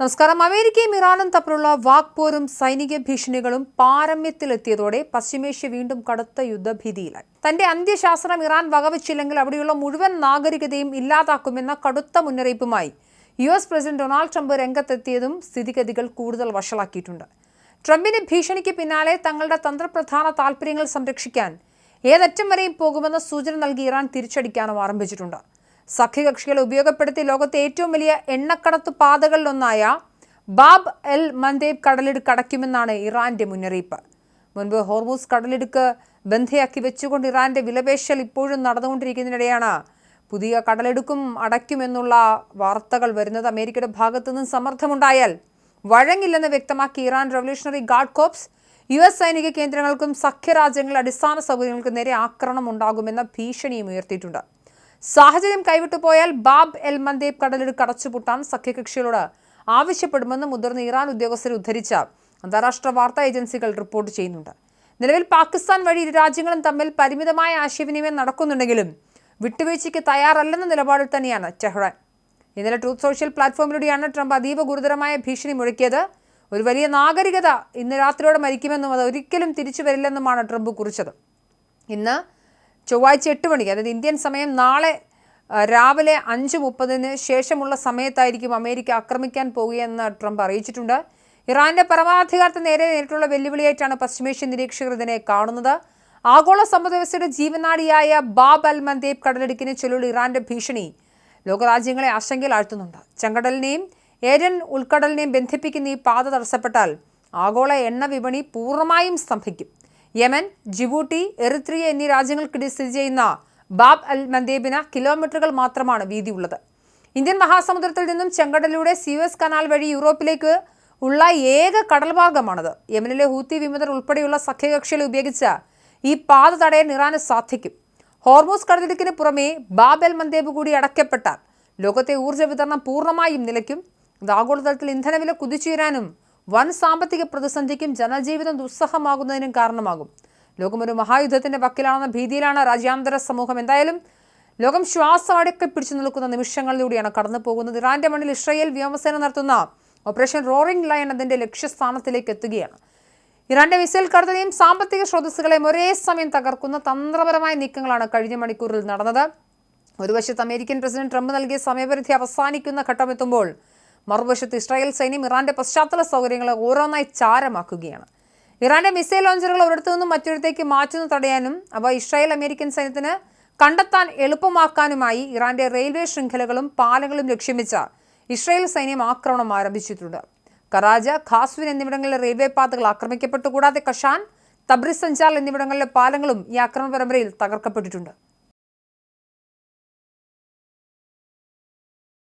നമസ്കാരം. അമേരിക്കയും ഇറാനും തമ്മിലുള്ള വാക്പോരും സൈനിക ഭീഷണികളും പാരമ്യത്തിലെത്തിയതോടെ പശ്ചിമേഷ്യ വീണ്ടും കടുത്ത യുദ്ധഭീതിയിലായി. തന്റെ അന്ത്യശാസനം ഇറാൻ വകവച്ചില്ലെങ്കിൽ അവിടെയുള്ള മുഴുവൻ നാഗരികതയും ഇല്ലാതാക്കുമെന്ന കടുത്ത മുന്നറിയിപ്പുമായി US പ്രസിഡന്റ് ഡൊണാൾഡ് ട്രംപ് രംഗത്തെത്തിയതും സ്ഥിതിഗതികൾ കൂടുതൽ വഷളാക്കിയിട്ടുണ്ട്. ട്രംപിന്റെ ഭീഷണിക്ക് പിന്നാലെ തങ്ങളുടെ തന്ത്രപ്രധാന താൽപര്യങ്ങൾ സംരക്ഷിക്കാൻ ഏതറ്റം വരെയും പോകുമെന്ന സൂചന നൽകി ഇറാൻ തിരിച്ചടിക്കാനും ആരംഭിച്ചിട്ടുണ്ട്. സഖ്യകക്ഷികളെ ഉപയോഗപ്പെടുത്തി ലോകത്തെ ഏറ്റവും വലിയ എണ്ണക്കടത്തു പാതകളിലൊന്നായ ബാബ് എൽ മന്ദേബ് കടലിടുക്ക് അടയ്ക്കുമെന്നാണ് ഇറാന്റെ മുന്നറിയിപ്പ്. മുൻപ് ഹോർമൂസ് കടലിടുക്ക് ബന്ധയാക്കി വെച്ചുകൊണ്ട് ഇറാന്റെ വിലപേശൽ ഇപ്പോഴും നടന്നുകൊണ്ടിരിക്കുന്നതിനിടെയാണ് പുതിയ കടലിടുക്കും അടയ്ക്കുമെന്നുള്ള വാർത്തകൾ വരുന്നത്. അമേരിക്കയുടെ ഭാഗത്തു നിന്നും സമ്മർദ്ദമുണ്ടായാൽ വഴങ്ങില്ലെന്ന് വ്യക്തമാക്കി Iran revolutionary guard corps US സൈനിക കേന്ദ്രങ്ങൾക്കും സഖ്യരാജ്യങ്ങളുടെ അടിസ്ഥാന സൗകര്യങ്ങൾക്കും നേരെ ആക്രമണം ഉണ്ടാകുമെന്ന ഭീഷണിയും ഉയർത്തിയിട്ടുണ്ട്. സാഹചര്യം കൈവിട്ടു പോയാൽ ബാബ് എൽ മന്ദേബ് കടലിടുക്ക് അടച്ചുപൂട്ടാൻ സഖ്യകക്ഷികളോട് ആവശ്യപ്പെടുമെന്ന് മുതിർന്ന ഇറാൻ ഉദ്യോഗസ്ഥരെ ഉദ്ധരിച്ച അന്താരാഷ്ട്ര വാർത്താ ഏജൻസികൾ റിപ്പോർട്ട് ചെയ്യുന്നുണ്ട്. നിലവിൽ പാകിസ്ഥാൻ വഴി ഇരു രാജ്യങ്ങളും തമ്മിൽ പരിമിതമായ ആശയവിനിമയം നടക്കുന്നുണ്ടെങ്കിലും വിട്ടുവീഴ്ചയ്ക്ക് തയ്യാറല്ലെന്ന നിലപാടിൽ തന്നെയാണ് ടെഹ്റാൻ. ഇന്നലെ ട്രൂത്ത് സോഷ്യൽ പ്ലാറ്റ്ഫോമിലൂടെയാണ് ട്രംപ് അതീവ ഗുരുതരമായ ഭീഷണി മുഴക്കിയത്. ഒരു വലിയ നാഗരികത ഇന്ന് രാത്രിയോടെ മരിക്കുമെന്നും അത് ഒരിക്കലും തിരിച്ചു വരില്ലെന്നുമാണ് ട്രംപ് കുറിച്ചത്. ഇന്ന് ചൊവ്വാഴ്ച 8 മണിക്ക്, അതായത് ഇന്ത്യൻ സമയം നാളെ രാവിലെ 5:30 ശേഷമുള്ള സമയത്തായിരിക്കും അമേരിക്ക ആക്രമിക്കാൻ പോകുകയെന്ന് ട്രംപ് അറിയിച്ചിട്ടുണ്ട്. ഇറാന്റെ പരമാധികാരത്തിന് നേരിട്ടുള്ള വെല്ലുവിളിയായിട്ടാണ് പശ്ചിമേഷ്യൻ നിരീക്ഷകർ ഇതിനെ കാണുന്നത്. ആഗോള സമ്പദ്വ്യവസ്ഥയുടെ ജീവനാഡിയായ ബാബ് അൽ മന്ദേബ് കടലിടുക്കിനെ ചൊല്ലിയുള്ള ഇറാന്റെ ഭീഷണി ലോകരാജ്യങ്ങളെ ആശങ്കയിലാഴ്ത്തുന്നുണ്ട്. ചെങ്കടലിനെയും ഏഡൻ ഉൾക്കടലിനെയും ബന്ധിപ്പിക്കുന്ന ഈ പാത തടസ്സപ്പെട്ടാൽ ആഗോള എണ്ണ വിപണി പൂർണ്ണമായും സ്തംഭിക്കും. യമൻ, ജിബൂട്ടി, എറിത്രിയ എന്നീ രാജ്യങ്ങൾക്കിടയിൽ സ്ഥിതി ചെയ്യുന്ന ബാബ് അൽ മന്ദേബിന് കിലോമീറ്ററുകൾ മാത്രമാണ് വീതിയുള്ളത്. ഇന്ത്യൻ മഹാസമുദ്രത്തിൽ നിന്നും ചെങ്കടലിലൂടെ സ്യൂയസ് കനാൽ വഴി യൂറോപ്പിലേക്ക് ഉള്ള ഏക കടൽമാർഗമാണത്. യമനിലെ ഹൂത്തി വിമതർ ഉൾപ്പെടെയുള്ള സഖ്യകക്ഷികളെ ഉപയോഗിച്ച് ഈ പാത തടയാൻ ഇറാന് സാധിക്കും. ഹോർമൂസ് കടലിടുക്കിന് പുറമെ ബാബ് എൽ മന്ദേബ് കൂടി അടയ്ക്കപ്പെട്ടാൽ ലോകത്തെ ഊർജ്ജ വിതരണം പൂർണ്ണമായും നിലയ്ക്കും. ഇത് ആഗോളതലത്തിൽ ഇന്ധനവില കുതിച്ചുയരാനും വൻ സാമ്പത്തിക പ്രതിസന്ധിക്കും ജനജീവിതം ദുസ്സഹമാകുന്നതിനും കാരണമാകും. ലോകം ഒരു മഹായുദ്ധത്തിന്റെ വക്കിലാണെന്ന ഭീതിയിലാണ് രാജ്യാന്തര സമൂഹം. എന്തായാലും ലോകം ശ്വാസം അടക്കി പിടിച്ചു നിൽക്കുന്ന നിമിഷങ്ങളിലൂടെയാണ് കടന്നു പോകുന്നത്. ഇറാന്റെ മണ്ണിൽ ഇസ്രായേൽ വ്യോമസേന നടത്തുന്ന ഓപ്പറേഷൻ റോറിംഗ് ലയൺ അതിന്റെ ലക്ഷ്യസ്ഥാനത്തിലേക്ക് എത്തുകയാണ്. ഇറാന്റെ മിസൈൽ കടത്തലും സാമ്പത്തിക സ്രോതസ്സുകളെയും ഒരേ സമയം തകർക്കുന്ന തന്ത്രപരമായ നീക്കങ്ങളാണ് കഴിഞ്ഞ മണിക്കൂറിൽ നടന്നത്. ഒരു വശത്ത് അമേരിക്കൻ പ്രസിഡന്റ് ട്രംപ് നൽകിയ സമയപരിധി അവസാനിക്കുന്ന ഘട്ടമെത്തുമ്പോൾ മറുവശത്ത് ഇസ്രായേൽ സൈന്യം ഇറാന്റെ പശ്ചാത്തല സൗകര്യങ്ങളെ ഓരോന്നായി ചാരമാക്കുകയാണ്. ഇറാന്റെ മിസൈൽ ലോഞ്ചറുകൾ ഒരിടത്തു നിന്നും മറ്റൊരിടത്തേക്ക് മാറ്റുന്നത് തടയാനും അവ ഇസ്രായേൽ അമേരിക്കൻ സൈന്യത്തിന് കണ്ടെത്താൻ എളുപ്പമാക്കാനുമായി ഇറാന്റെ റെയിൽവേ ശൃംഖലകളും പാലങ്ങളും ലക്ഷ്യം വെച്ച ഇസ്രായേൽ സൈന്യം ആക്രമണം ആരംഭിച്ചിട്ടുണ്ട്. കറാജ, ഖാസ്വിൻ എന്നിവിടങ്ങളിലെ റെയിൽവേ പാതകൾ ആക്രമിക്കപ്പെട്ടു. കൂടാതെ കഷാൻ, തബ്രിസ് സഞ്ചാൽ എന്നിവിടങ്ങളിലെ പാലങ്ങളും ഈ ആക്രമണ പരമ്പരയിൽ തകർക്കപ്പെട്ടിട്ടുണ്ട്.